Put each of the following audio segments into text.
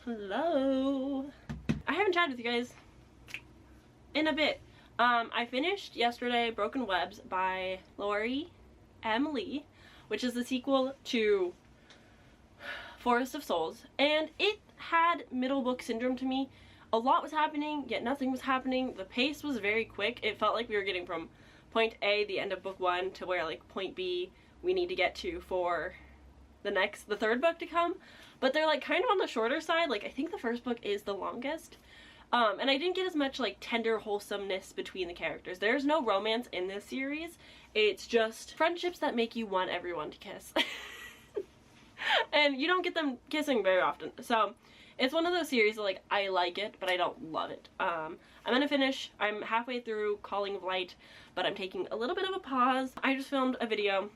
Hello. I haven't chatted with you guys in a bit. I finished yesterday Broken Webs by Lori M. Lee, which is the sequel to Forest of Souls, and it had middle book syndrome to me. A lot was happening, yet nothing was happening. The pace was very quick. It felt like we were getting from point A, the end of book 1, to where like point B we need to get to for the third book to come. But they're like kind of on the shorter side. Like I think the first book is the longest. And I didn't get as much like tender wholesomeness between the characters. There's no romance in this series. It's just friendships that make you want everyone to kiss. And you don't get them kissing very often. So it's one of those series that like I like it, but I don't love it. I'm gonna finish. I'm halfway through Calling of Light, but I'm taking a little bit of a pause. I just filmed a video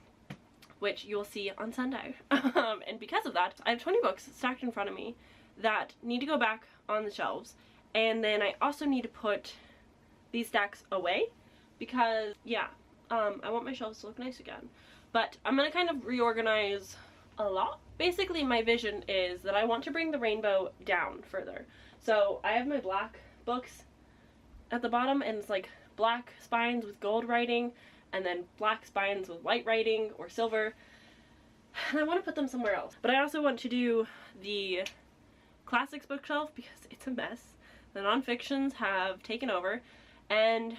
which you'll see on Sunday. And because of that, I have 20 books stacked in front of me that need to go back on the shelves. And then I also need to put these stacks away because, yeah, I want my shelves to look nice again. But I'm gonna kind of reorganize a lot. Basically, my vision is that I want to bring the rainbow down further. So I have my black books at the bottom, and it's like black spines with gold writing, and then black spines with white writing or silver. And I want to put them somewhere else. But I also want to do the classics bookshelf because it's a mess. The nonfictions have taken over, and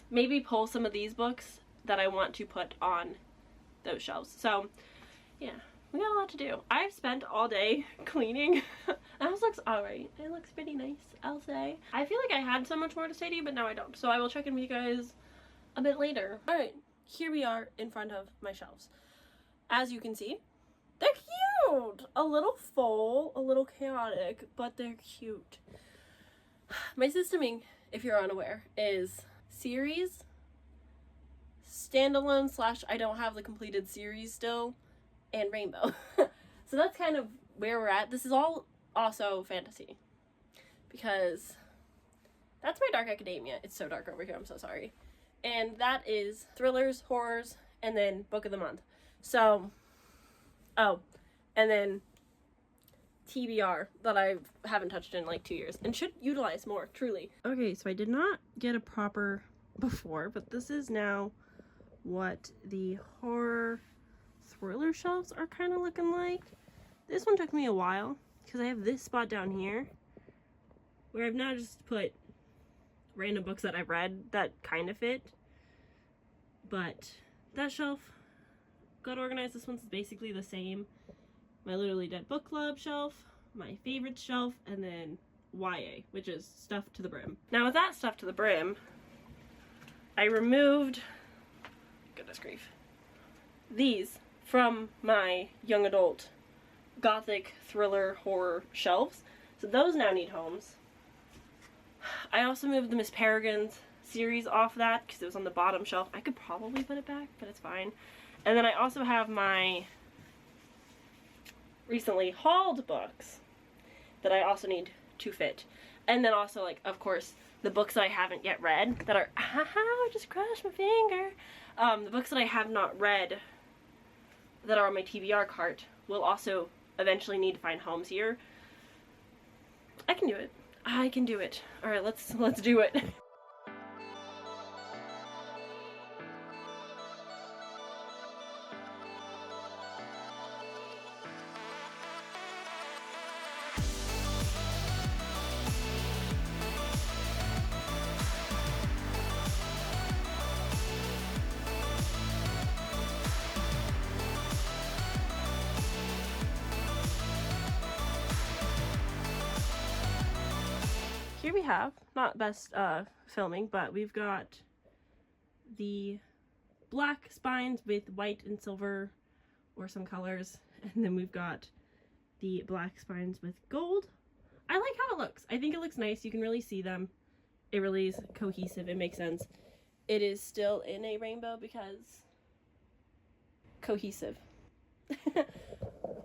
maybe pull some of these books that I want to put on those shelves. So yeah, we got a lot to do. I've spent all day cleaning. The house looks alright. It looks pretty nice, I'll say. I feel like I had so much more to say to you, but now I don't. So I will check in with you guys a bit later. Alright, here we are in front of my shelves. As you can see, they're cute! A little full, a little chaotic, but they're cute. My systeming, if you're unaware, is series, standalone / I don't have the completed series still, and rainbow. So that's kind of where we're at. This is all also fantasy because that's my dark academia. It's so dark over here, I'm so sorry. And that is thrillers, horrors, and then book of the month. So, oh, and then TBR that I haven't touched in like 2 years and should utilize more, truly. Okay, so I did not get a proper before, but this is now what the horror thriller shelves are kind of looking like. This one took me a while because I have this spot down here where I've now just put random books that I've read that kind of fit. But that shelf got organized. This one's basically the same. My Literally Dead Book Club shelf, my favorites shelf, and then YA, which is stuff to the brim. Now with that stuff to the brim, I removed, goodness grief, these from my young adult gothic thriller horror shelves. So those now need homes. I also moved the Miss Peregrine's series off that because it was on the bottom shelf. I could probably put it back, but it's fine. And then I also have my recently hauled books that I also need to fit. And then also, like, of course, the books that I haven't yet read that are, I just crushed my finger. The books that I have not read that are on my TBR cart will also eventually need to find homes here. I can do it. I can do it. All right, let's do it. Here we have, not best filming, but we've got the black spines with white and silver or some colors, and then we've got the black spines with gold. I like how it looks. I think it looks nice. You can really see them. It really is cohesive. It makes sense. It is still in a rainbow because cohesive.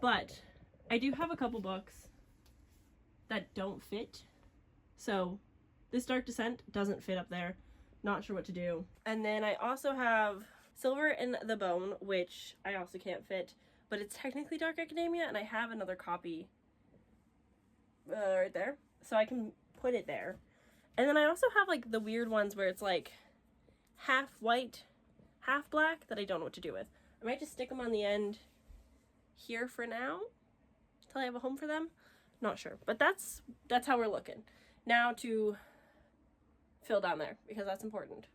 But I do have a couple books that don't fit. So this Dark Descent doesn't fit up there. Not sure what to do. And then I also have Silver in the Bone, which I also can't fit, but it's technically Dark Academia, and I have another copy right there, so I can put it there. And then I also have like the weird ones where it's like half white, half black that I don't know what to do with. I might just stick them on the end here for now until I have a home for them. Not sure, but that's how we're looking. Now to fill down there because that's important.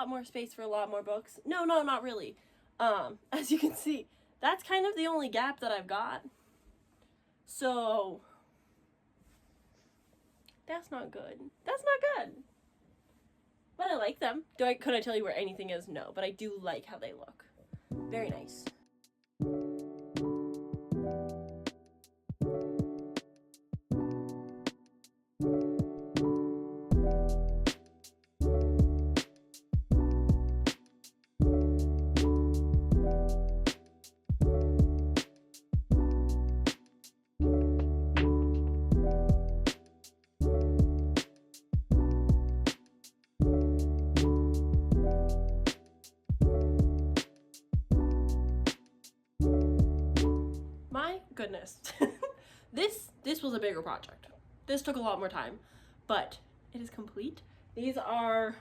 More space for a lot more books. No, not really. As you can see, that's kind of the only gap that I've got. So that's not good. That's not good. But I like them. Could I tell you where anything is? No, but I do like how they look. Very nice. Goodness. This was a bigger project. This took a lot more time, but it is complete. These are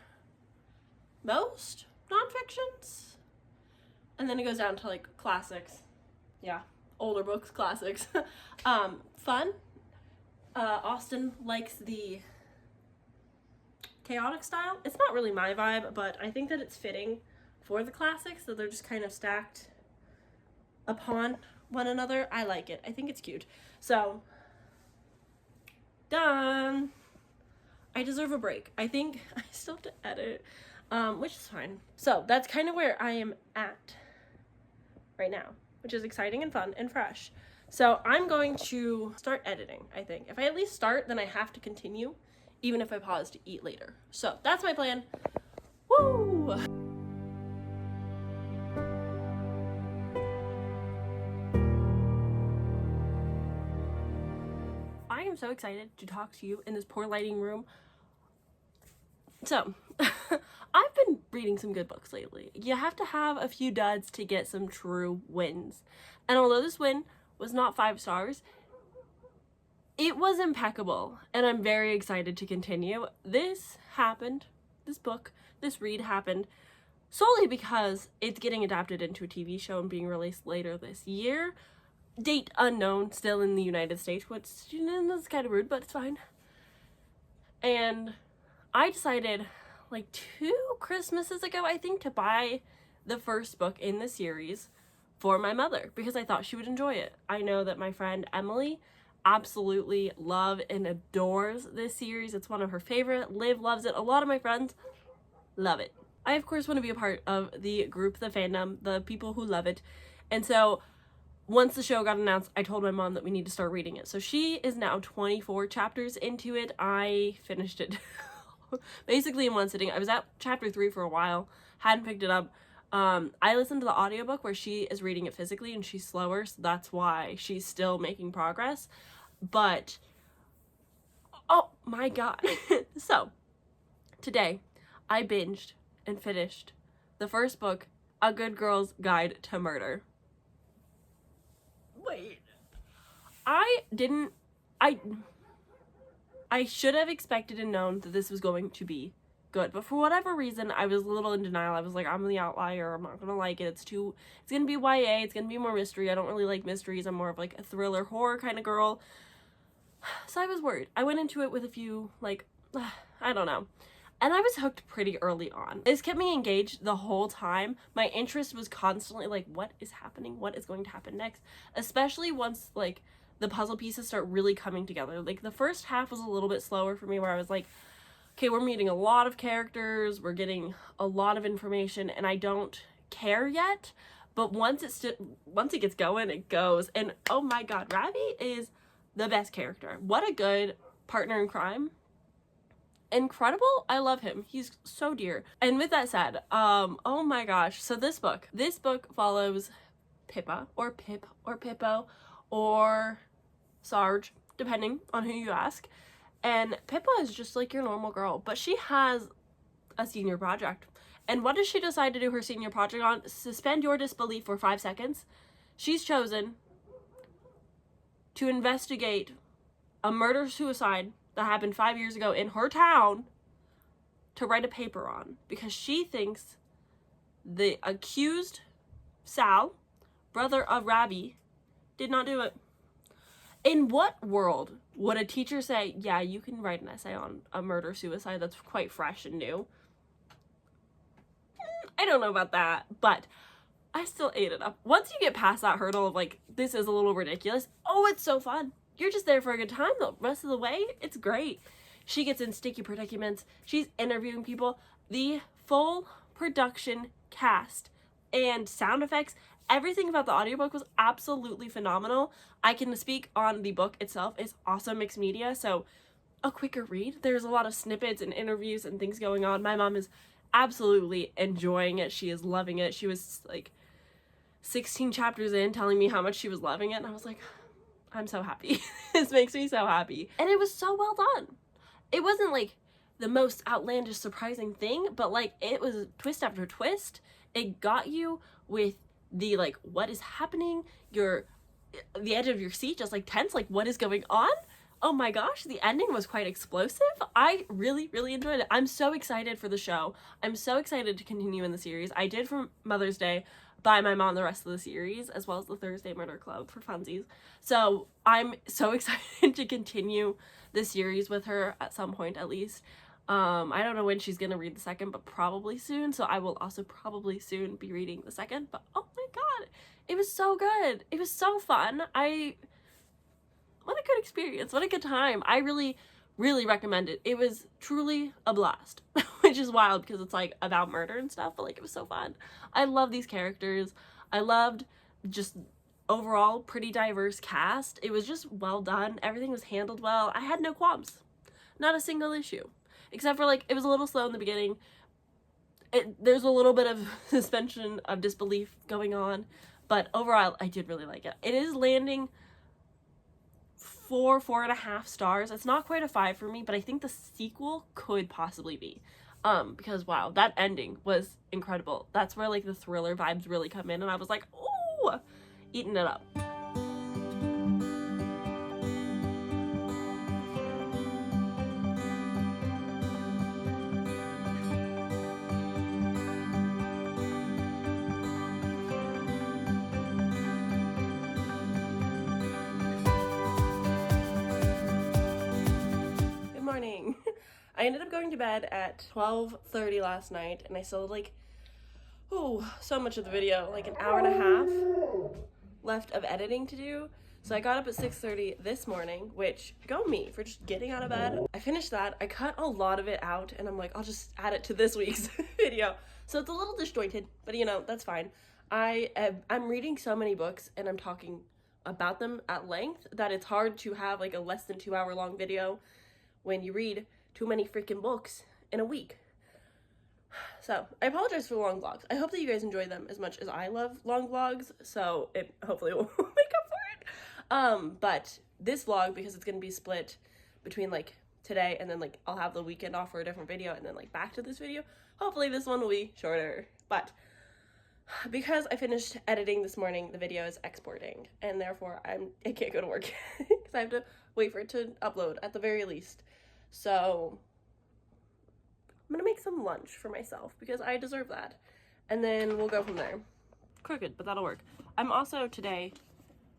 most non-fictions, and then it goes down to like classics. Yeah, older books, classics. Fun. Austin likes the chaotic style. It's not really my vibe, but I think that it's fitting for the classics, so they're just kind of stacked upon one another. I like it. I think it's cute. So, done. I deserve a break. I think I still have to edit, which is fine. So that's kind of where I am at right now, which is exciting and fun and fresh. So I'm going to start editing, I think. If I at least start, then I have to continue, even if I pause to eat later. So that's my plan. Woo! I am so excited to talk to you in this poor lighting room. So, I've been reading some good books lately. You have to have a few duds to get some true wins. And although this win was not 5 stars, it was impeccable. And I'm very excited to continue. This read happened solely because it's getting adapted into a TV show and being released later this year. Date unknown, still in the United States, which is kind of rude, but it's fine. And I decided like 2 Christmases ago, I think, to buy the first book in the series for my mother because I thought she would enjoy it. I know that my friend Emily absolutely loves and adores this series. It's one of her favorite. Liv loves it. A lot of my friends love it. I, of course, want to be a part of the group, the fandom, the people who love it. And so once the show got announced, I told my mom that we need to start reading it. So she is now 24 chapters into it. I finished it basically in one sitting. I was at chapter 3 for a while, hadn't picked it up. I listened to the audiobook where she is reading it physically and she's slower, so that's why she's still making progress. But oh my god. So today I binged and finished the first book, A Good Girl's Guide to Murder. Wait. I should have expected and known that this was going to be good, but for whatever reason I was a little in denial. I was like, I'm the outlier, I'm not gonna like it, it's gonna be YA, it's gonna be more mystery. I don't really like mysteries, I'm more of like a thriller horror kind of girl. So I was worried. I went into it with a few, like, I don't know, and I was hooked pretty early on. This kept me engaged the whole time. My interest was constantly like, what is happening, what is going to happen next, especially once like the puzzle pieces start really coming together. Like the first half was a little bit slower for me, where I was like, okay, we're meeting a lot of characters, we're getting a lot of information, and I don't care yet. But once it gets going, it goes. And oh my god, Ravi is the best character. What a good partner in crime. Incredible. I love him. He's so dear. And with that said, oh my gosh. So this book follows Pippa, or Pip, or Pippo, or Sarge, depending on who you ask. And Pippa is just like your normal girl, but she has a senior project. And what does she decide to do her senior project on? Suspend your disbelief for 5 seconds. She's chosen to investigate a murder-suicide that happened 5 years ago in her town to write a paper on, because she thinks the accused, Sal, brother of Ravi, did not do it. In what world would a teacher say, yeah, you can write an essay on a murder-suicide that's quite fresh and new? I don't know about that, but I still ate it up. Once you get past that hurdle of like, this is a little ridiculous, oh, it's so fun. You're just there for a good time. The rest of the way, it's great. She gets in sticky predicaments. She's interviewing people. The full production cast and sound effects, everything about the audiobook was absolutely phenomenal. I can speak on the book itself. It's awesome mixed media, so a quicker read. There's a lot of snippets and interviews and things going on. My mom is absolutely enjoying it. She is loving it. She was like 16 chapters in telling me how much she was loving it, and I was like, I'm so happy. This makes me so happy. And it was so well done. It wasn't like the most outlandish surprising thing, but like it was twist after twist. It got you with the like, what is happening? The edge of your seat just like tense, like what is going on? Oh my gosh, the ending was quite explosive. I really, really enjoyed it. I'm so excited for the show. I'm so excited to continue in the series. I did for Mother's Day buy my mom the rest of the series, as well as the Thursday Murder Club for funsies. So I'm so excited to continue the series with her at some point at least. I don't know when she's gonna read the second, but probably soon. So I will also probably soon be reading the second. But oh my god, it was so good. It was so fun. What a good experience. What a good time. I really, really recommend it. It was truly a blast, which is wild because it's like about murder and stuff, but like it was so fun. I love these characters. I loved just overall pretty diverse cast. It was just well done. Everything was handled well. I had no qualms. Not a single issue. Except for like, it was a little slow in the beginning. There's a little bit of suspension of disbelief going on, but overall I did really like it. It is landing 4.5 stars. It's not quite a 5 for me, but I think the sequel could possibly be. Because wow, that ending was incredible. That's where like the thriller vibes really come in, and I was like, ooh, eating it up. I ended up going to bed at 12:30 last night, and I still had like, so much of the video, like an hour and a half left of editing to do. So I got up at 6:30 this morning, which go me for just getting out of bed. I finished that. I cut a lot of it out, and I'm like, I'll just add it to this week's video. So it's a little disjointed, but you know, that's fine. I'm reading so many books, and I'm talking about them at length that it's hard to have like a less than 2 hour long video when you read too many freaking books in a week. So, I apologize for the long vlogs. I hope that you guys enjoy them as much as I love long vlogs, so it hopefully will make up for it. But this vlog, because it's gonna be split between like today and then like I'll have the weekend off for a different video and then like back to this video, hopefully this one will be shorter. But because I finished editing this morning, the video is exporting, and therefore I can't go to work because I have to wait for it to upload at the very least. So I'm gonna make some lunch for myself because I deserve that, and then we'll go from there. Crooked, but that'll work. I'm also today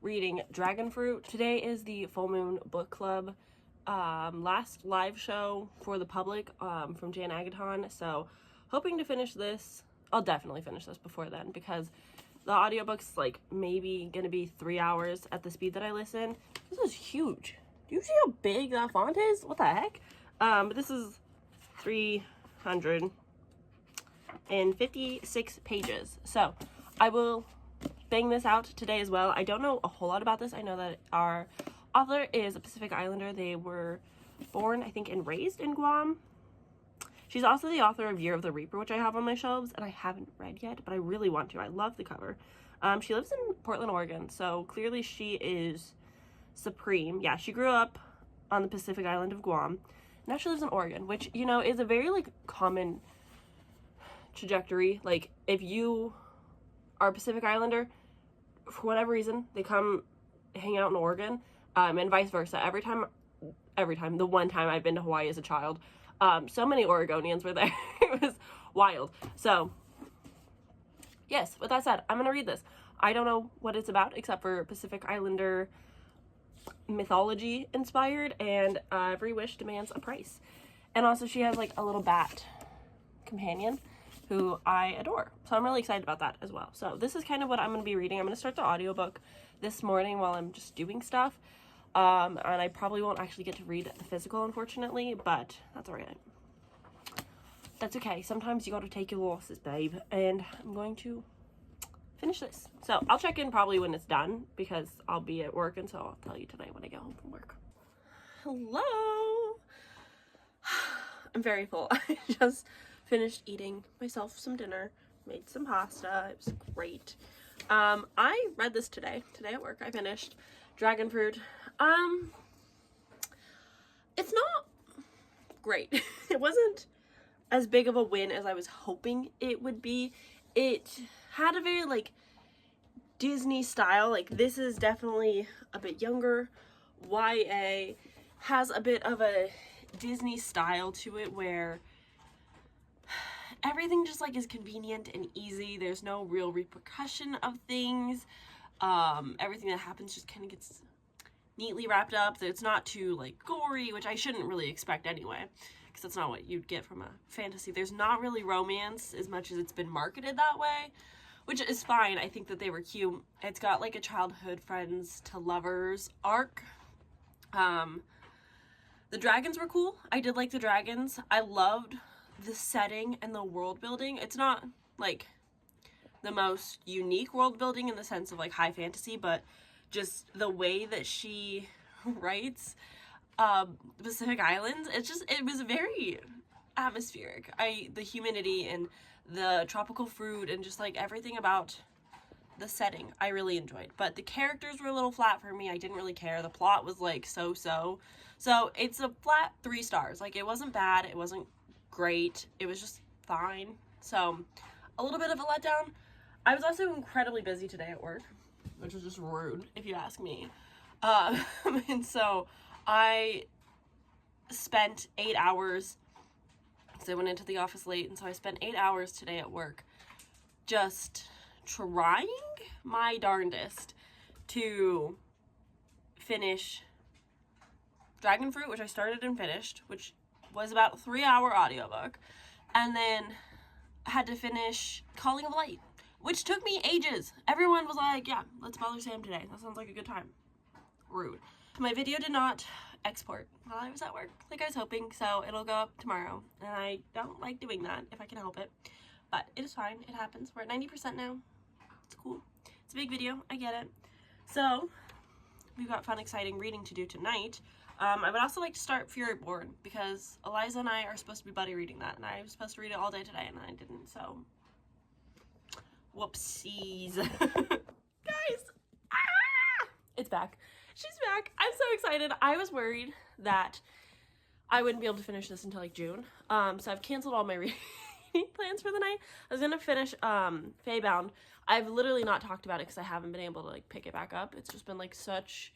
reading Dragon Fruit. Today is the Full Moon Book Club last live show for the public from Jan Agaton, so hoping to finish this. I'll definitely finish this before then because the audiobook's like maybe gonna be 3 hours at the speed that I listen. This is huge. Do you see how big that font is? What the heck? But this is 356 pages. So I will bang this out today as well. I don't know a whole lot about this. I know that our author is a Pacific Islander. They were born, I think, and raised in Guam. She's also the author of Year of the Reaper, which I have on my shelves, and I haven't read yet, but I really want to. I love the cover. She lives in Portland, Oregon, so clearly she is supreme. Yeah, she grew up on the Pacific island of Guam. Now she lives in Oregon, which, you know, is a very, like, common trajectory. Like, if you are a Pacific Islander, for whatever reason, they come hang out in Oregon, and vice versa. Every time, the one time I've been to Hawaii as a child, so many Oregonians were there. It was wild. So, yes, with that said, I'm going to read this. I don't know what it's about, except for Pacific Islander mythology inspired, and every wish demands a price. And also she has like a little bat companion who I adore. So I'm really excited about that as well. So this is kind of what I'm going to be reading. I'm going to start the audiobook this morning while I'm just doing stuff. And I probably won't actually get to read the physical, unfortunately, but that's all right. That's okay. Sometimes you got to take your losses, babe. And I'm going to finish this. So I'll check in probably when it's done because I'll be at work, and so I'll tell you tonight when I get home from work. Hello. I'm very full. I just finished eating myself some dinner, made some pasta. It was great. I read this today at work. I finished Dragon Fruit. It's not great. It wasn't as big of a win as I was hoping it would be. It had a very like Disney style. Like, this is definitely a bit younger. YA has a bit of a Disney style to it where everything just like is convenient and easy. There's no real repercussion of things. Everything that happens just kind of gets neatly wrapped up. It's not too like gory, which I shouldn't really expect anyway, because that's not what you'd get from a fantasy. There's not really romance as much as it's been marketed that way, which is fine. I think that they were cute. It's got like a childhood friends to lovers arc. The dragons were cool. I did like the dragons. I loved the setting and the world building. It's not like the most unique world building in the sense of like high fantasy, but just the way that she writes Pacific Islands, it was very atmospheric. The humidity and the tropical fruit and just like everything about the setting I really enjoyed. But the characters were a little flat for me. I didn't really care. The plot was like so it's a flat 3 stars. Like, it wasn't bad, it wasn't great, it was just fine. So a little bit of a letdown. I was also incredibly busy today at work, which was just rude if you ask me. And so I spent 8 hours, because I went into the office late, and so I spent 8 hours today at work just trying my darndest to finish Dragon Fruit, which I started and finished, which was about a 3-hour audiobook, and then I had to finish Calling of Light, which took me ages. Everyone was like, yeah, let's bother Sam today. That sounds like a good time. Rude. My video did not export while I was at work like I was hoping, so it'll go up tomorrow, and I don't like doing that if I can help it, but it is fine. It happens. We're at 90% now. It's cool. It's a big video. I get it. So we've got fun, exciting reading to do tonight. I would also like to start Furyborn because Eliza and I are supposed to be buddy reading that, and I was supposed to read it all day today, and I didn't, so whoopsies. Guys, it's back. She's back. I'm so excited. I was worried that I wouldn't be able to finish this until like June, so I've canceled all my reading plans for the night. I was gonna finish Feybound. I've literally not talked about it because I haven't been able to like pick it back up. It's just been like such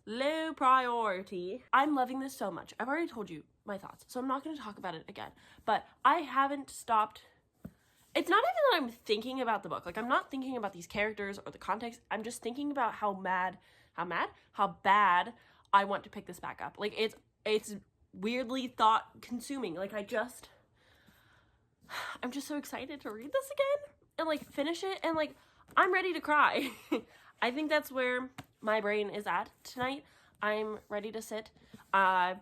low priority. I'm loving this so much. I've already told you my thoughts, so I'm not going to talk about it again. But I haven't stopped. It's not even that I'm thinking about the book. Like, I'm not thinking about these characters or the context. I'm just thinking about how bad I want to pick this back up. Like, it's weirdly thought consuming. Like, I'm just so excited to read this again and like finish it, and like I'm ready to cry. I think that's where my brain is at tonight. I'm ready to sit. I'm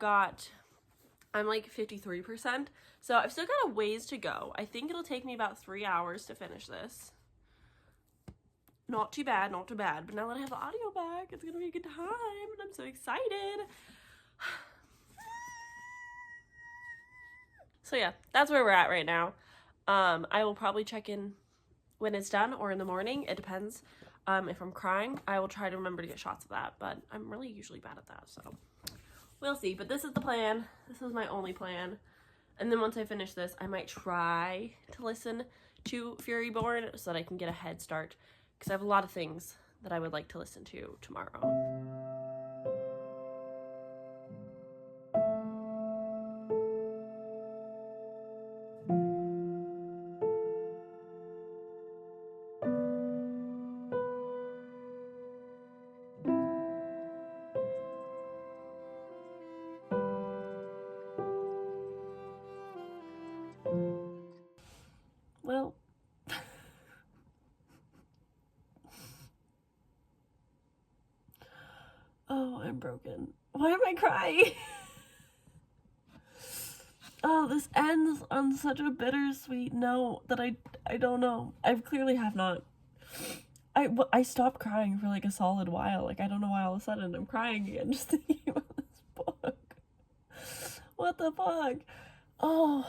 like 53%, so I've still got a ways to go. I think it'll take me about 3 hours to finish this. Not too bad, not too bad. But now that I have the audio back, it's gonna be a good time, and I'm so excited. So yeah, that's where we're at right now. I will probably check in when it's done or in the morning. It depends. If I'm crying, I will try to remember to get shots of that, but I'm really usually bad at that, so we'll see. But this is the plan. This is my only plan. And then once I finish this, I might try to listen to Furyborn so that I can get a head start, because I have a lot of things that I would like to listen to tomorrow. Well, oh, I'm broken. Why am I crying? Oh, this ends on such a bittersweet note that I don't know. I clearly have not. I stopped crying for like a solid while. Like, I don't know why all of a sudden I'm crying again just thinking about this book. What the fuck? Oh.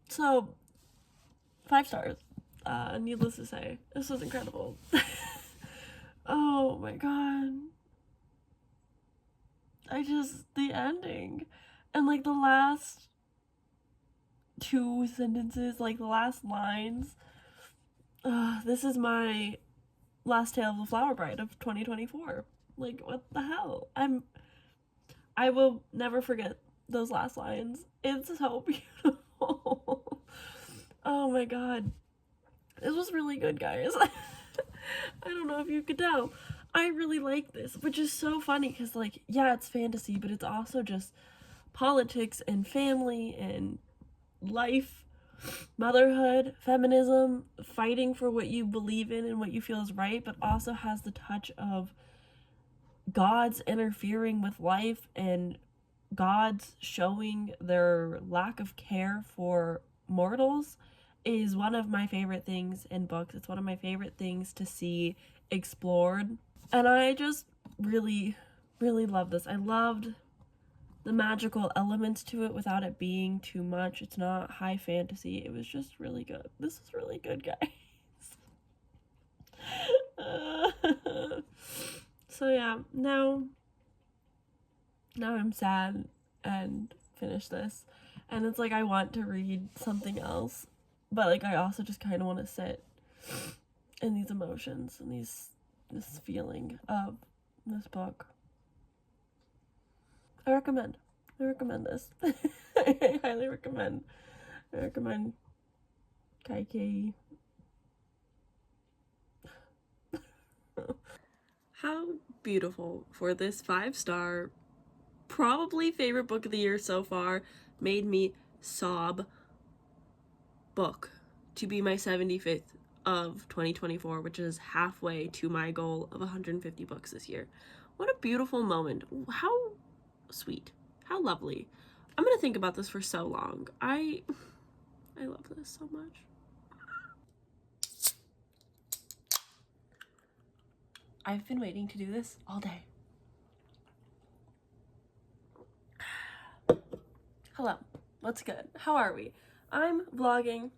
So 5 stars. Needless to say, this was incredible. Oh my god. The ending. And like the last 2 sentences, like the last lines. This is my last tale of the Flower Bride of 2024. Like, what the hell? I will never forget those last lines. It's so beautiful. Oh my god. This was really good, guys. I don't know if you could tell. I really like this, which is so funny because, like, yeah, it's fantasy, but it's also just politics and family and life, motherhood, feminism, fighting for what you believe in and what you feel is right, but also has the touch of gods interfering with life and gods showing their lack of care for mortals is one of my favorite things in books. It's one of my favorite things to see explored. And I just really, really love this. I loved the magical elements to it without it being too much. It's not high fantasy. It was just really good. This is really good, guys. So yeah, now I'm sad and finish this. And it's like I want to read something else. But like I also just kind of want to sit in these emotions and this feeling of this book. I recommend this. I highly recommend. I recommend Kaiki. How beautiful for this 5-star, probably favorite book of the year so far, made me sob book to be my 75th of 2024, which is halfway to my goal of 150 books this year. What a beautiful moment. How sweet. How lovely. I'm gonna think about this for so long. I love this so much. I've been waiting to do this all day. Hello, what's good? How are we? I'm vlogging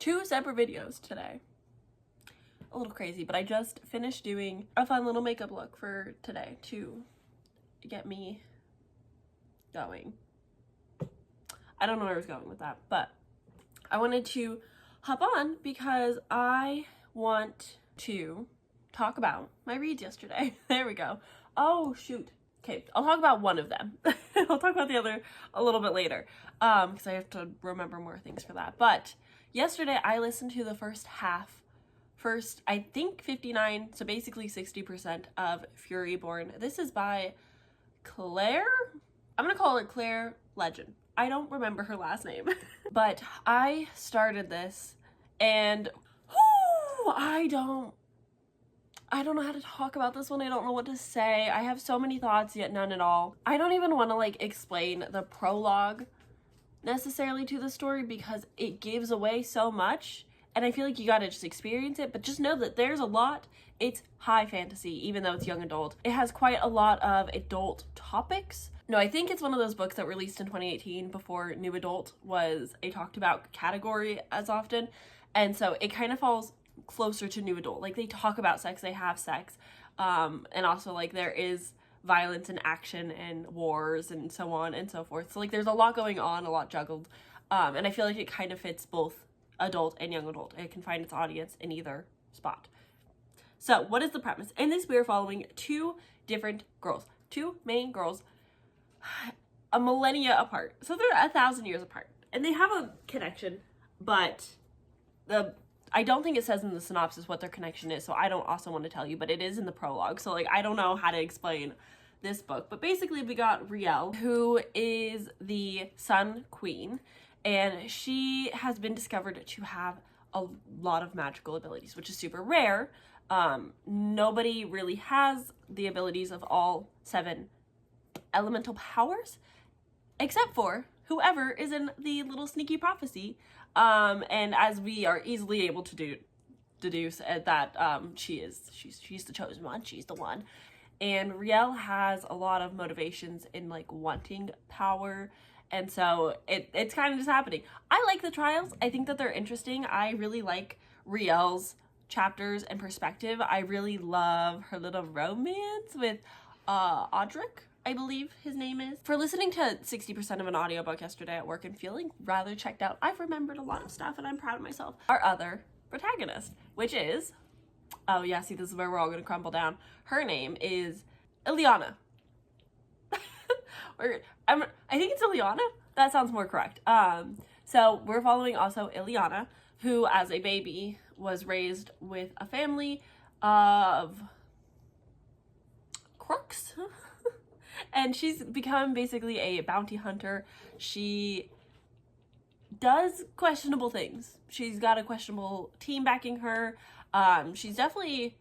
2 separate videos today. A little crazy, but I just finished doing a fun little makeup look for today to get me going. I don't know where I was going with that, but I wanted to hop on because I want to talk about my reads yesterday. There we go. Oh, shoot. Okay, I'll talk about one of them. I'll talk about the other a little bit later because I have to remember more things for that. But yesterday I listened to the first, I think 59, so basically 60% of Furyborn. This is by Claire? I'm gonna call her Claire Legend. I don't remember her last name. But I started this and I don't know how to talk about this one. I don't know what to say. I have so many thoughts, yet none at all. I don't even want to like explain the prologue necessarily to the story because it gives away so much. And I feel like you gotta just experience it, but just know that there's a lot. It's high fantasy, even though it's young adult. It has quite a lot of adult topics. No, I think it's one of those books that released in 2018 before new adult was a talked about category as often. And so it kind of falls closer to new adult. Like they talk about sex, they have sex. And also like there is violence and action and wars and so on and so forth. So like there's a lot going on, a lot juggled. And I feel like it kind of fits both adult and young adult. It can find its audience in either spot. So what is the premise? In this we are following 2 different girls, 2 main girls, a millennia apart. So they're 1,000 years apart and they have a connection, but I don't think it says in the synopsis what their connection is, so I don't also want to tell you, but it is in the prologue. So like I don't know how to explain this book, but basically we got Riel, who is the Sun Queen, and she has been discovered to have a lot of magical abilities, which is super rare. Nobody really has the abilities of all 7 elemental powers, except for whoever is in the little sneaky prophecy. And as we are easily able to deduce that she's the chosen one, she's the one. And Riel has a lot of motivations in like wanting power. And so it's kind of just happening. I like the trials. I think that they're interesting. I really like Riel's chapters and perspective. I really love her little romance with Audric, I believe his name is. For listening to 60% of an audiobook yesterday at work and feeling rather checked out, I've remembered a lot of stuff and I'm proud of myself. Our other protagonist, which is, oh yeah, see, this is where we're all gonna crumble down. Her name is Ileana. I think it's Ileana. That sounds more correct. So we're following also Ileana, who as a baby was raised with a family of crooks. And she's become basically a bounty hunter. She does questionable things. She's got a questionable team backing her. She definitely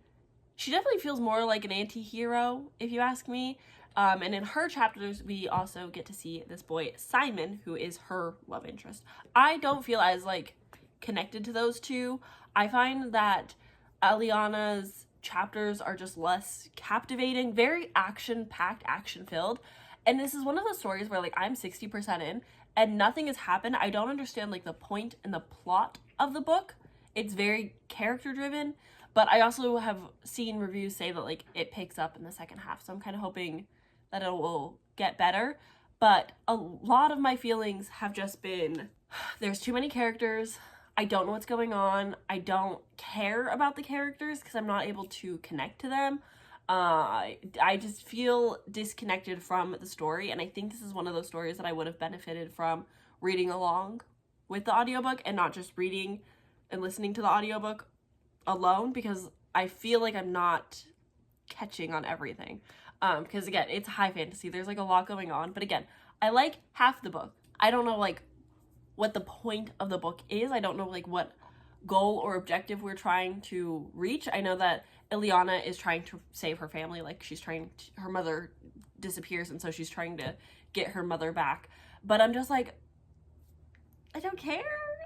feels more like an anti-hero, if you ask me. And in her chapters, we also get to see this boy, Simon, who is her love interest. I don't feel as, like, connected to those two. I find that Ileana's chapters are just less captivating, very action-packed, action-filled. And this is one of those stories where, like, I'm 60% in, and nothing has happened. I don't understand, like, the point and the plot of the book. It's very character-driven. But I also have seen reviews say that, like, it picks up in the second half. So I'm kind of hoping that it will get better. But a lot of my feelings have just been, there's too many characters. I don't know what's going on. I don't care about the characters because I'm not able to connect to them. I just feel disconnected from the story. And I think this is one of those stories that I would have benefited from reading along with the audiobook and not just reading and listening to the audiobook alone, because I feel like I'm not catching on everything. Because again, it's high fantasy. There's like a lot going on. But again, I like half the book. I don't know like what the point of the book is. I don't know like what goal or objective we're trying to reach. I know that Ileana is trying to save her family. Like she's trying to, her mother disappears and so she's trying to get her mother back. But I'm just like, I don't care.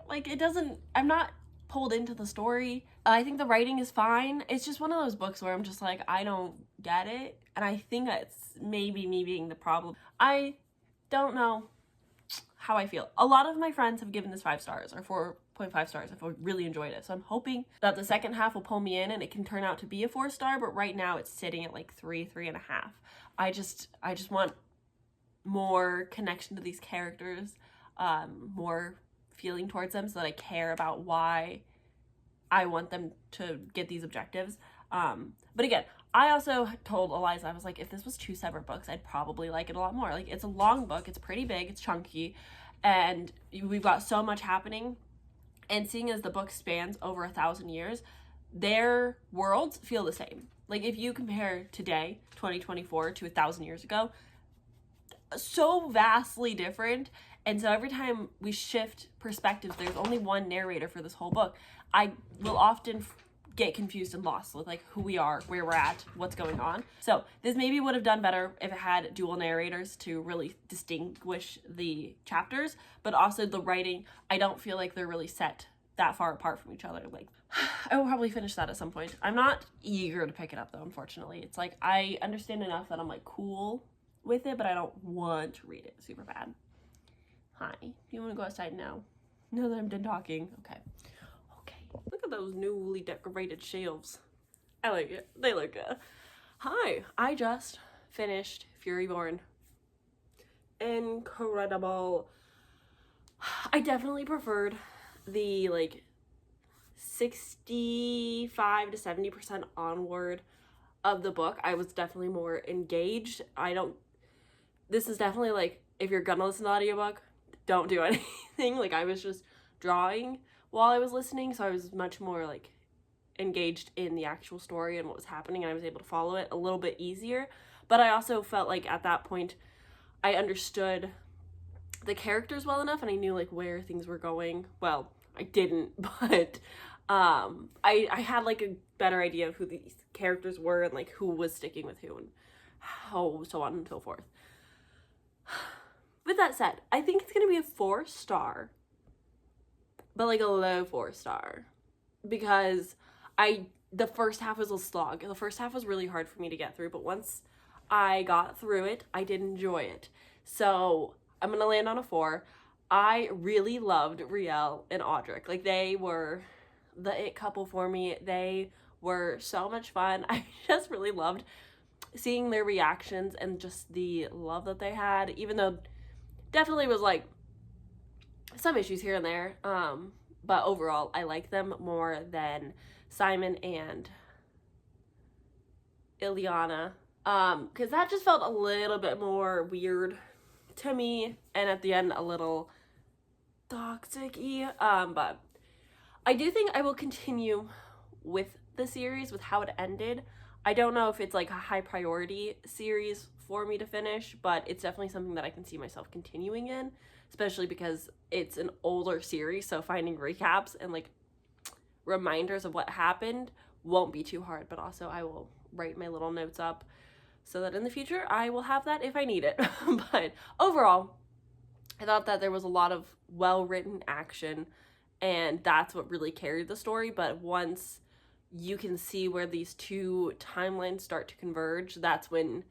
Like it doesn't, I'm not pulled into the story. I think the writing is fine. It's just one of those books where I'm just like, I don't get it. And I think that's maybe me being the problem. I don't know how I feel. A lot of my friends have given this 5 stars or 4.5 stars. I've really enjoyed it. So I'm hoping that the second half will pull me in and it can turn out to be a 4-star, but right now it's sitting at like 3.5. I just want more connection to these characters, more feeling towards them so that I care about why I want them to get these objectives. But again, I also told Eliza, I was like, if this was 2 separate books, I'd probably like it a lot more. Like, it's a long book, it's pretty big, it's chunky, and we've got so much happening. And seeing as the book spans over 1,000 years, their worlds feel the same. Like, if you compare today, 2024, to 1,000 years ago, so vastly different. And so every time we shift perspectives, there's only one narrator for this whole book. I will often get confused and lost with like who we are, where we're at, what's going on. So this maybe would have done better if it had dual narrators to really distinguish the chapters, but also the writing, I don't feel like they're really set that far apart from each other. Like, I will probably finish that at some point. I'm not eager to pick it up though, unfortunately. It's like, I understand enough that I'm like cool with it, but I don't want to read it super bad. Hi, do you want to go outside now? Now that I'm done talking. Okay. Look at those newly decorated shelves. I like it. They look good. Hi, I just finished Furyborn. Incredible. I definitely preferred the like 65 to 70% onward of the book. I was definitely more engaged. This is definitely like, if you're gonna listen to the audiobook, don't do anything. Like, I was just drawing while I was listening, so I was much more like engaged in the actual story and what was happening, and I was able to follow it a little bit easier. But I also felt like at that point I understood the characters well enough, and I knew like where things were going. Well, I didn't, but I had like a better idea of who these characters were and like who was sticking with who and how, so on and so forth. With that said, I think it's gonna be a 4-star, but like a low 4-star, because the first half was a slog. The first half was really hard for me to get through, but once I got through it, I did enjoy it. So I'm gonna land on a 4. I really loved Riel and Audric. Like, they were the it couple for me. They were so much fun. I just really loved seeing their reactions and just the love that they had, even though definitely was like some issues here and there, but overall I like them more than Simon and Ileana, because that just felt a little bit more weird to me, and at the end a little toxic-y, but I do think I will continue with the series with how it ended. I don't know if it's like a high priority series for me to finish, but it's definitely something that I can see myself continuing in, especially because it's an older series, so finding recaps and like reminders of what happened won't be too hard. But also I will write my little notes up so that in the future I will have that if I need it. But overall, I thought that there was a lot of well-written action, and that's what really carried the story. But once you can see where these two timelines start to converge, that's when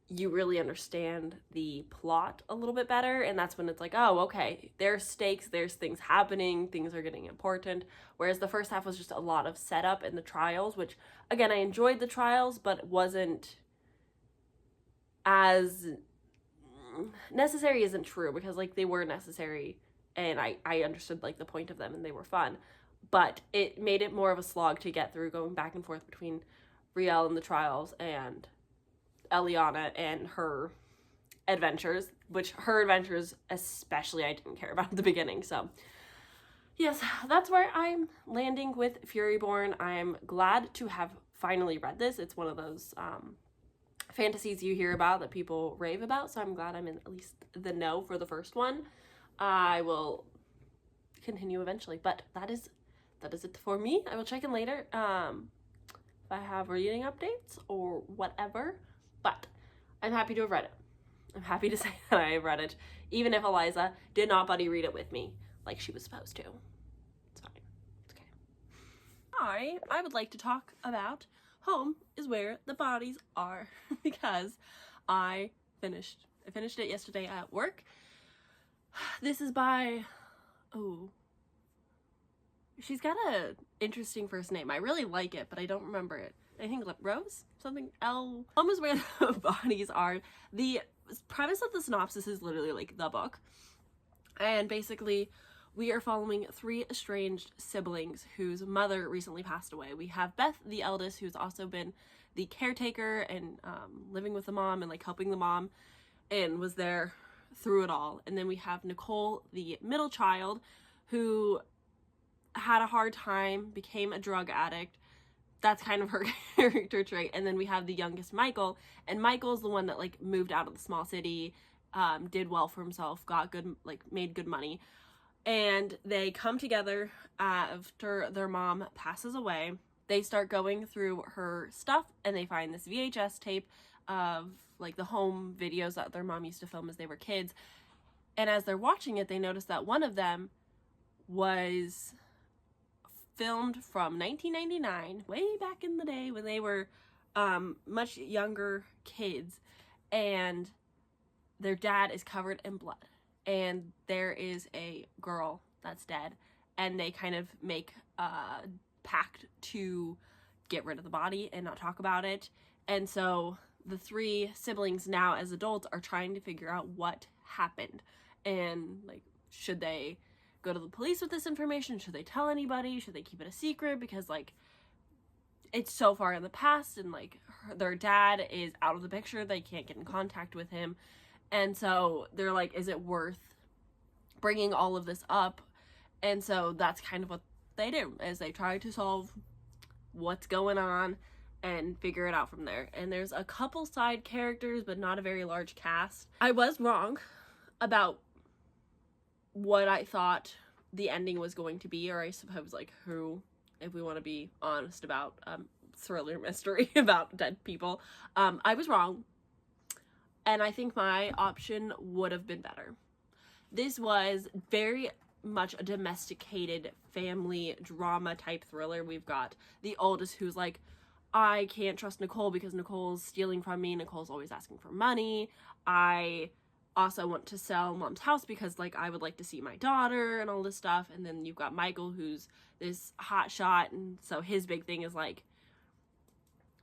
you really understand the plot a little bit better, and that's when it's like, oh, okay, there's stakes, there's things happening, things are getting important. Whereas the first half was just a lot of setup and the trials, which, again, I enjoyed the trials, but wasn't as necessary isn't true, because like they were necessary and I understood like the point of them and they were fun, but it made it more of a slog to get through, going back and forth between Riel and the trials and Eliana and her adventures, which her adventures especially I didn't care about at the beginning. So yes, that's where I'm landing with Furyborn. I'm glad to have finally read this. It's one of those fantasies you hear about that people rave about, so I'm glad I'm in at least the know for the first one. I will continue eventually, but that is it for me. I will check in later if I have reading updates or whatever, but I'm happy to have read it. I'm happy to say that I have read it, even if Eliza did not buddy read it with me like she was supposed to. It's fine. It's okay. I would like to talk about Home is Where the Bodies Are because I finished it yesterday at work. This is by, she's got a interesting first name. I really like it, but I don't remember it. I think Rose? Something L. Home is Where the Bodies Are. The premise of the synopsis is literally like the book. And basically, we are following 3 estranged siblings whose mother recently passed away. We have Beth, the eldest, who's also been the caretaker and living with the mom and like helping the mom and was there through it all. And then we have Nicole, the middle child, who had a hard time, became a drug addict. That's kind of her character trait. And then we have the youngest, Michael, and Michael's the one that like moved out of the small city, did well for himself, got good, like made good money. And they come together after their mom passes away. They start going through her stuff and they find this VHS tape of like the home videos that their mom used to film as they were kids. And as they're watching it, they notice that one of them was filmed from 1999, way back in the day when they were much younger kids. And their dad is covered in blood. And there is a girl that's dead, and they kind of make a pact to get rid of the body and not talk about it. And so the 3 siblings now as adults are trying to figure out what happened, and like, should they go to the police with this information? Should they tell anybody? Should they keep it a secret? Because like, it's so far in the past, and like their dad is out of the picture. They can't get in contact with him. And so they're like, is it worth bringing all of this up? And so that's kind of what they do, is they try to solve what's going on and figure it out from there. And there's a couple side characters, but not a very large cast. I was wrong about what I thought the ending was going to be, or I suppose like who, if we want to be honest about thriller mystery about dead people. I was wrong. And I think my option would have been better. This was very much a domesticated family drama type thriller. We've got the oldest who's like, I can't trust Nicole because Nicole's stealing from me. Nicole's always asking for money. I also want to sell mom's house because like I would like to see my daughter and all this stuff. And then you've got Michael, who's this hot shot. And so his big thing is like,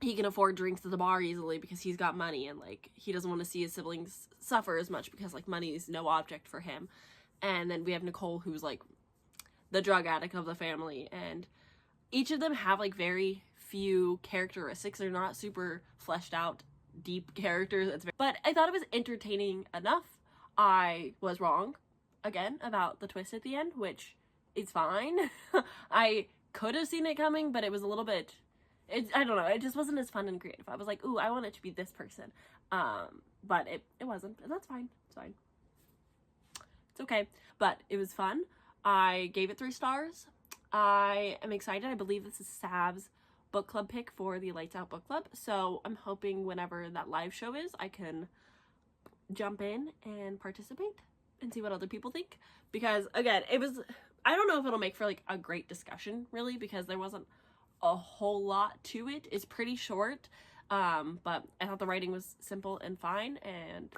he can afford drinks at the bar easily because he's got money, and like he doesn't want to see his siblings suffer as much because like money is no object for him. And then we have Nicole, who's like the drug addict of the family, and each of them have like very few characteristics. They're not super fleshed out deep characters. But I thought it was entertaining enough. I was wrong again about the twist at the end, which is fine. I could have seen it coming, but it was a little bit, I don't know, it just wasn't as fun and creative. I was like, ooh, I want it to be this person. But it wasn't, and that's fine. It's fine. It's okay. But it was fun. I gave it 3 stars. I am excited. I believe this is Sav's book club pick for the Lights Out book club. So I'm hoping whenever that live show is, I can jump in and participate and see what other people think. Because again, I don't know if it'll make for like a great discussion really, because there wasn't a whole lot to it. It's pretty short, but I thought the writing was simple and fine, and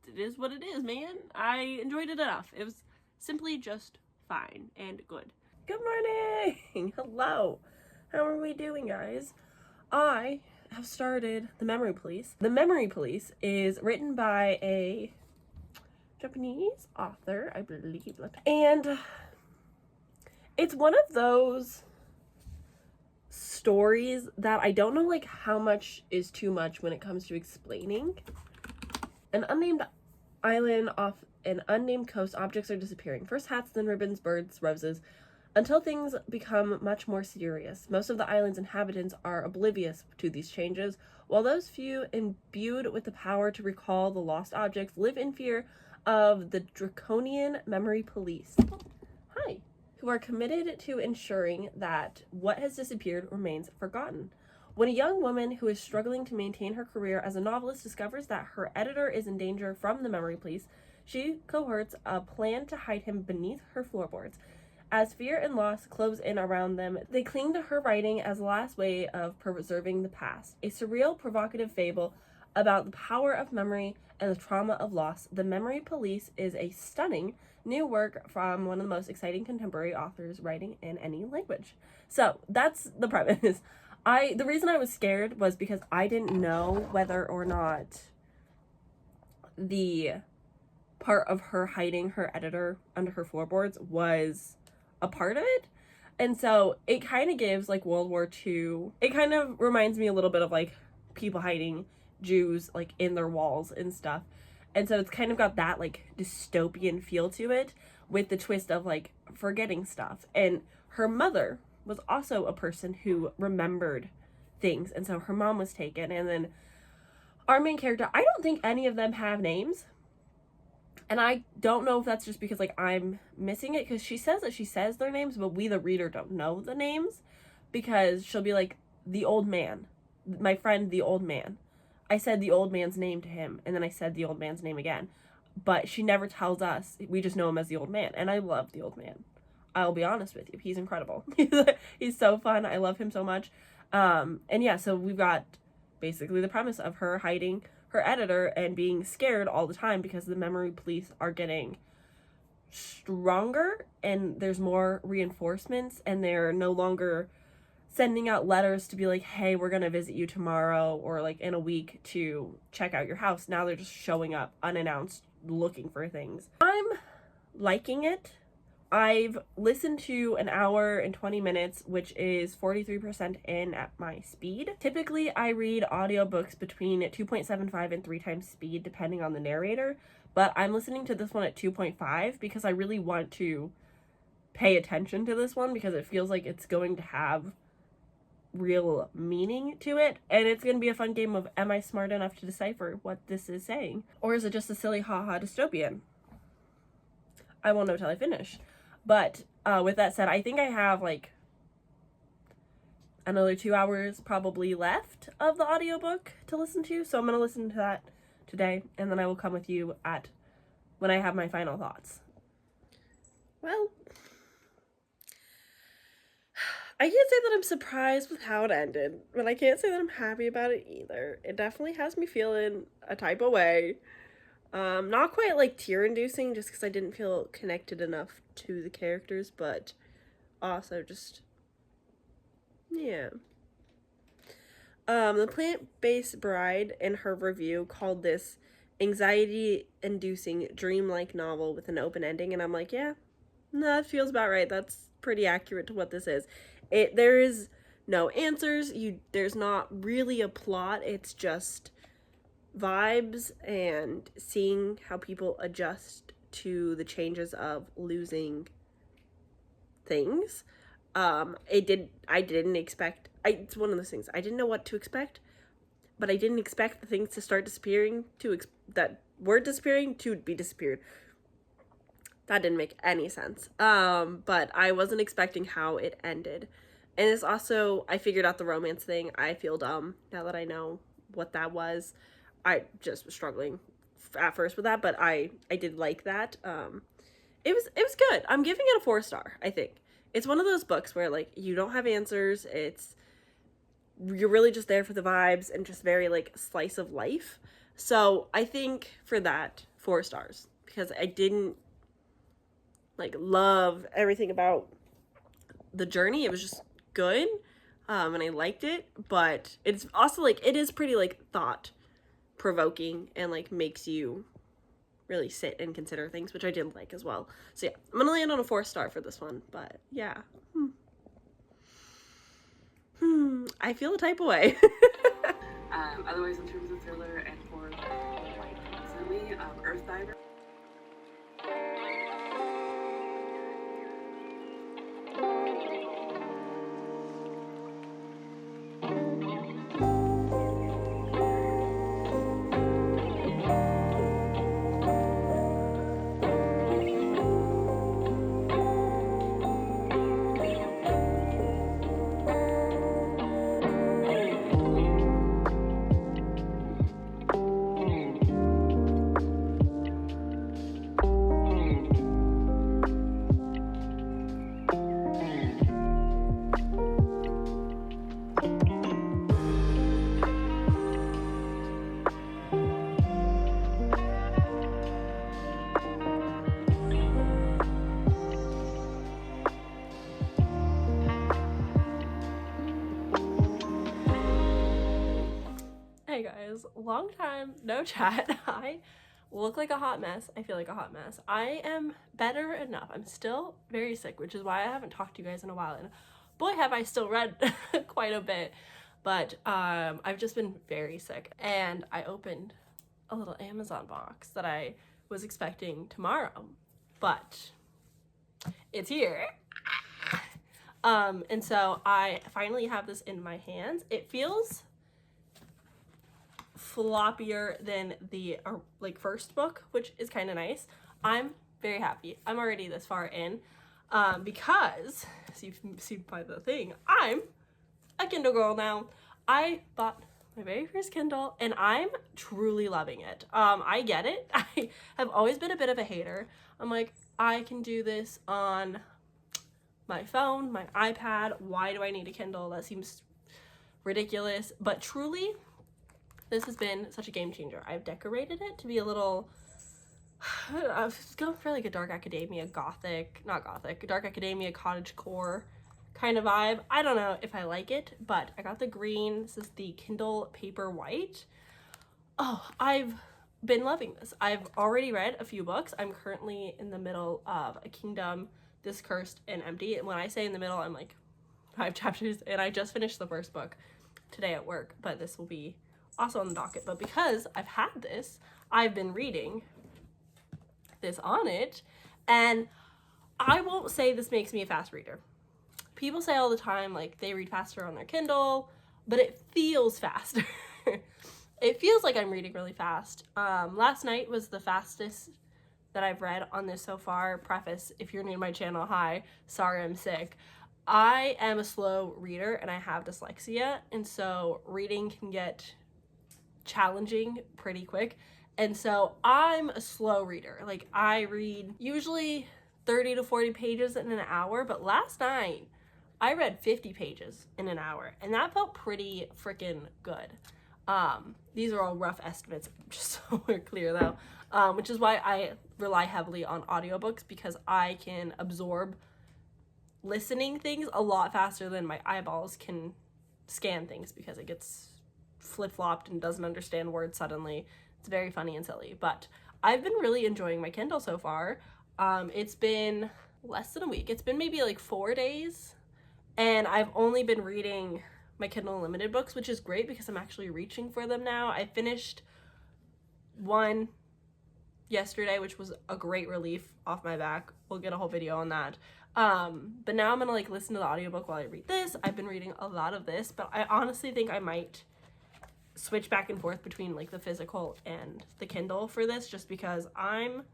it is what it is, man. I enjoyed it enough. It was simply just fine and good. Good morning! Hello! How are we doing, guys? I have started The Memory Police. The Memory Police is written by a Japanese author, I believe, and it's one of those stories that I don't know like how much is too much when it comes to explaining. An unnamed island off an unnamed coast, objects are disappearing. First hats, then ribbons, birds, roses, until things become much more serious. Most of the island's inhabitants are oblivious to these changes, while those few imbued with the power to recall the lost objects live in fear of the draconian Memory Police. Hi. Who are committed to ensuring that what has disappeared remains forgotten. When a young woman who is struggling to maintain her career as a novelist discovers that her editor is in danger from the Memory Police, she cohorts a plan to hide him beneath her floorboards. As fear and loss close in around them, they cling to her writing as a last way of preserving the past. A surreal, provocative fable about the power of memory and the trauma of loss. The Memory Police is a stunning new work from one of the most exciting contemporary authors writing in any language. So that's the premise. The reason I was scared was because I didn't know whether or not the part of her hiding her editor under her floorboards was a part of it. And so it kind of gives like World War II. It kind of reminds me a little bit of like people hiding Jews like in their walls and stuff. And so it's kind of got that like dystopian feel to it, with the twist of like forgetting stuff. And her mother was also a person who remembered things. And so her mom was taken. And then our main character, I don't think any of them have names. And I don't know if that's just because like I'm missing it, because she says that she says their names, but we the reader don't know the names, because she'll be like, the old man, my friend, the old man. I said the old man's name to him, and then I said the old man's name again. But she never tells us. We just know him as the old man. And I love the old man. I'll be honest with you. He's incredible. He's so fun. I love him so much. And yeah, so we've got basically the premise of her hiding her editor and being scared all the time because the Memory Police are getting stronger and there's more reinforcements, and they're no longer sending out letters to be like, hey, we're gonna visit you tomorrow or like in a week to check out your house. Now they're just showing up unannounced looking for things. I'm liking it. I've listened to an hour and 20 minutes, which is 43% in at my speed. Typically, I read audiobooks between 2.75 and 3 times speed, depending on the narrator, but I'm listening to this one at 2.5 because I really want to pay attention to this one, because it feels like it's going to have real meaning to it, and it's going to be a fun game of, am I smart enough to decipher what this is saying? Or is it just a silly haha dystopian? I won't know till I finish. But with that said, I think I have like another 2 hours probably left of the audiobook to listen to. So I'm going to listen to that today, and then I will come with you at when I have my final thoughts. Well, I can't say that I'm surprised with how it ended, but I can't say that I'm happy about it either. It definitely has me feeling a type of way. Not quite like tear-inducing, just because I didn't feel connected enough to the characters, but also just, yeah. The Plant-Based Bride in her review called this anxiety-inducing, dreamlike novel with an open ending, and I'm like, yeah, no, that feels about right. That's pretty accurate to what this is. There is no answers. There's not really a plot. It's just vibes and seeing how people adjust to the changes of losing things. It's one of those things. I didn't know what to expect, but I didn't expect the things to start disappearing, that were disappearing to be disappeared. That didn't make any sense. But I wasn't expecting how it ended. And it's also, I figured out the romance thing. I feel dumb now that I know what that was. I just was struggling at first with that, but I did like that. It was good. I'm giving it a 4-star, I think. It's one of those books where like you don't have answers. You're really just there for the vibes and just very like slice of life. So I think for that, 4 stars, because I didn't like love everything about the journey. It was just good. And I liked it, but it's also like, it is pretty like thought provoking and like makes you really sit and consider things, which I did like as well. So yeah, I'm gonna land on a 4-star for this one, but yeah. I feel a type of way. Otherwise, in terms of thriller and horror, recently, Earth Diver. guys, long time no chat. I look like a hot mess. I feel like a hot mess. I am better enough. I'm still very sick, which is why I haven't talked to you guys in a while, and boy have I still read quite a bit, but I've just been very sick. And I opened a little Amazon box that I was expecting tomorrow, but it's here. And so I finally have this in my hands. It feels floppier than the like first book, which is kind of nice. I'm very happy. I'm already this far in, because see by the thing, I'm a Kindle girl now. I bought my very first Kindle and I'm truly loving it. I get it. I have always been a bit of a hater. I'm like, I can do this on my phone, my iPad. Why do I need a Kindle? That seems ridiculous. But truly, this has been such a game changer. I've decorated it to be a little, I was going for like a dark academia dark academia cottagecore kind of vibe. I don't know if I like it, but I got the green. This is the Kindle Paper White. Oh, I've been loving this. I've already read a few books. I'm currently in the middle of A Kingdom, This Cursed and Empty. And when I say in the middle, I'm like 5 chapters, and I just finished the first book today at work, but this will be also on the docket. But because I've had this, I've been reading this on it, and I won't say this makes me a fast reader. People say all the time, like, they read faster on their Kindle, but it feels faster. It feels like I'm reading really fast. Last night was the fastest that I've read on this so far. Preface, if you're new to my channel, hi, sorry I'm sick. I am a slow reader and I have dyslexia, and so reading can get challenging pretty quick. And so I'm a slow reader. Like, I read usually 30 to 40 pages in an hour, but last night I read 50 pages in an hour, and that felt pretty freaking good. These are all rough estimates, just so we're clear though, which is why I rely heavily on audiobooks, because I can absorb listening things a lot faster than my eyeballs can scan things, because it gets flip-flopped and doesn't understand words suddenly. It's very funny and silly, but I've been really enjoying my Kindle so far. It's been less than a week. It's been maybe like 4 days, and I've only been reading my Kindle Unlimited books, which is great because I'm actually reaching for them now. I finished one yesterday, which was a great relief off my back. We'll get a whole video on that. But now I'm gonna like listen to the audiobook while I read this. I've been reading a lot of this, but I honestly think I might switch back and forth between like the physical and the Kindle for this, just because I'm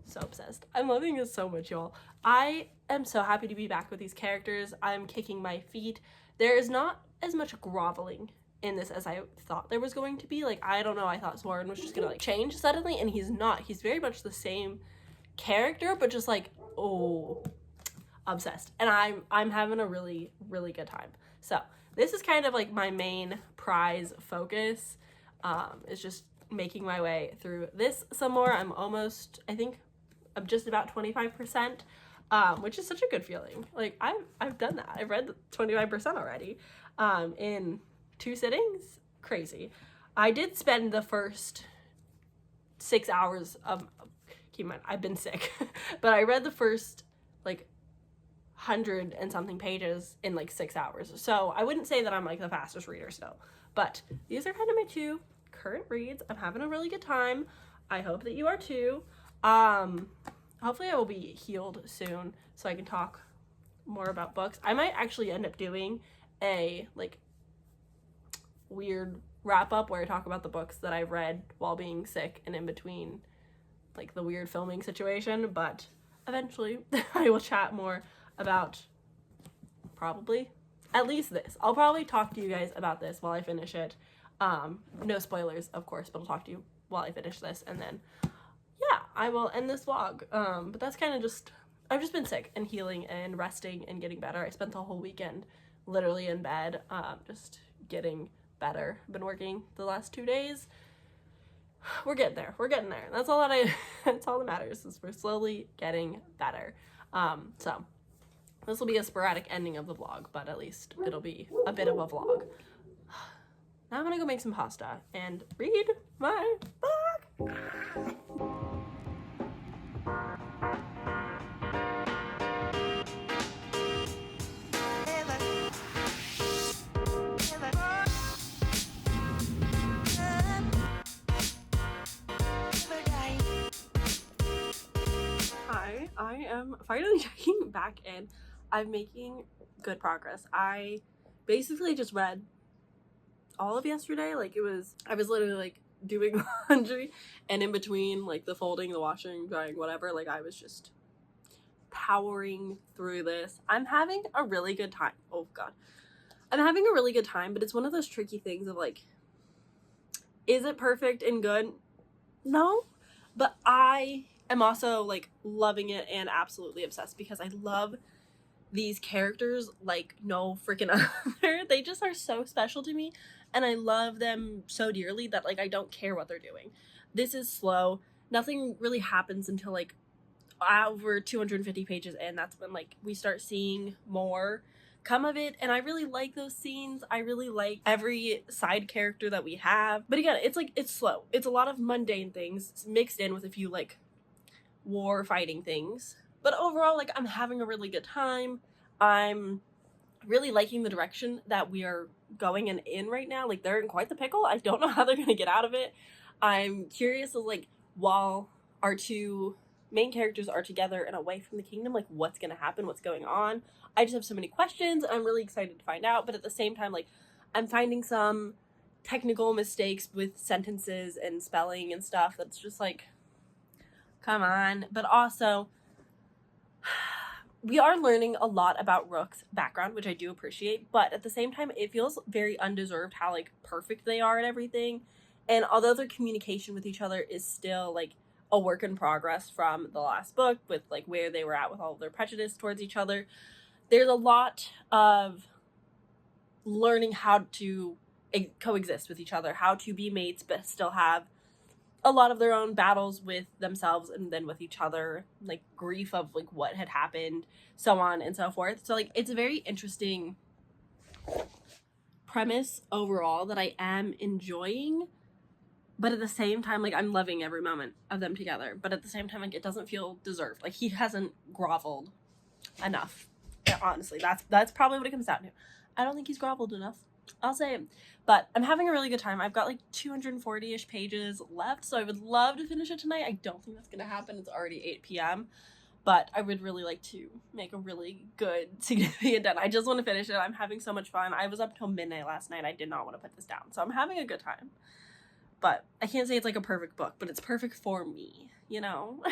so obsessed. I'm loving this so much, y'all. I am so happy to be back with these characters. I'm kicking my feet. There is not as much groveling in this as I thought there was going to be. Like, I don't know, I thought Soren was just gonna like change suddenly, and he's not. He's very much the same character, but just like, oh, obsessed. And I'm having a really, really good time. So this is kind of like my main prize focus, is just making my way through this some more. I'm almost, I think I'm just about 25%, which is such a good feeling. Like, I've done that. I've read 25% already, in 2 sittings. Crazy. I did spend the first 6 hours of, keep in mind, I've been sick, but I read the first like 100 and something pages in like 6 hours. So I wouldn't say that I'm like the fastest reader still, but these are kind of my 2 current reads. I'm having a really good time. I hope that you are too. Hopefully I will be healed soon so I can talk more about books. I might actually end up doing a like weird wrap up where I talk about the books that I've read while being sick and in between like the weird filming situation, but eventually I will chat more about probably at least this. I'll probably talk to you guys about this while I finish it. No spoilers, of course, but I'll talk to you while I finish this, and then yeah, I will end this vlog. But that's kind of just, I've just been sick and healing and resting and getting better. I spent the whole weekend literally in bed, just getting better. I've been working the last 2 days. We're getting there. We're getting there. That's all that's all that matters, is we're slowly getting better. So this will be a sporadic ending of the vlog, but at least it'll be a bit of a vlog. Now I'm gonna go make some pasta and read my book. Hi, I am finally checking back in. I'm making good progress. I basically just read all of yesterday. Like I was literally like doing laundry, and in between like the folding, the washing, drying, whatever, like I was just powering through this. I'm having a really good time. Oh god. I'm having a really good time, but it's one of those tricky things of like, is it perfect and good? No. But I am also like loving it and absolutely obsessed because I love these characters like no freaking other. They just are so special to me, and I love them so dearly that like I don't care what they're doing. This is slow. Nothing really happens until like over 250 pages in. That's when like we start seeing more come of it, and I really like those scenes. I really like every side character that we have, but again, it's like it's slow. It's a lot of mundane things mixed in with a few like war fighting things, but overall like I'm having a really good time. I'm really liking the direction that we are going and in right now. Like they're in quite the pickle. I don't know how they're gonna get out of it. I'm curious of like, while our two main characters are together and away from the kingdom, like what's gonna happen, what's going on. I just have so many questions and I'm really excited to find out, but at the same time like I'm finding some technical mistakes with sentences and spelling and stuff that's just like, come on. But also we are learning a lot about Rook's background, which I do appreciate, but at the same time it feels very undeserved how like perfect they are at everything. And although their communication with each other is still like a work in progress from the last book, with like where they were at with all of their prejudice towards each other, there's a lot of learning how to coexist with each other, how to be mates but still have a lot of their own battles with themselves and then with each other, like grief of like what had happened, so on and so forth. So like it's a very interesting premise overall that I am enjoying, but at the same time like I'm loving every moment of them together, but at the same time like it doesn't feel deserved. Like he hasn't groveled enough. Yeah, honestly, that's probably what it comes down to. I don't think he's groveled enough, I'll say. But I'm having a really good time. I've got like 240-ish pages left, so I would love to finish it tonight. I don't think that's gonna happen. It's already 8 p.m. But I would really like to make a really good significant done. I just want to finish it. I'm having so much fun. I was up till midnight last night. I did not want to put this down, so I'm having a good time. But I can't say it's like a perfect book, but it's perfect for me, you know?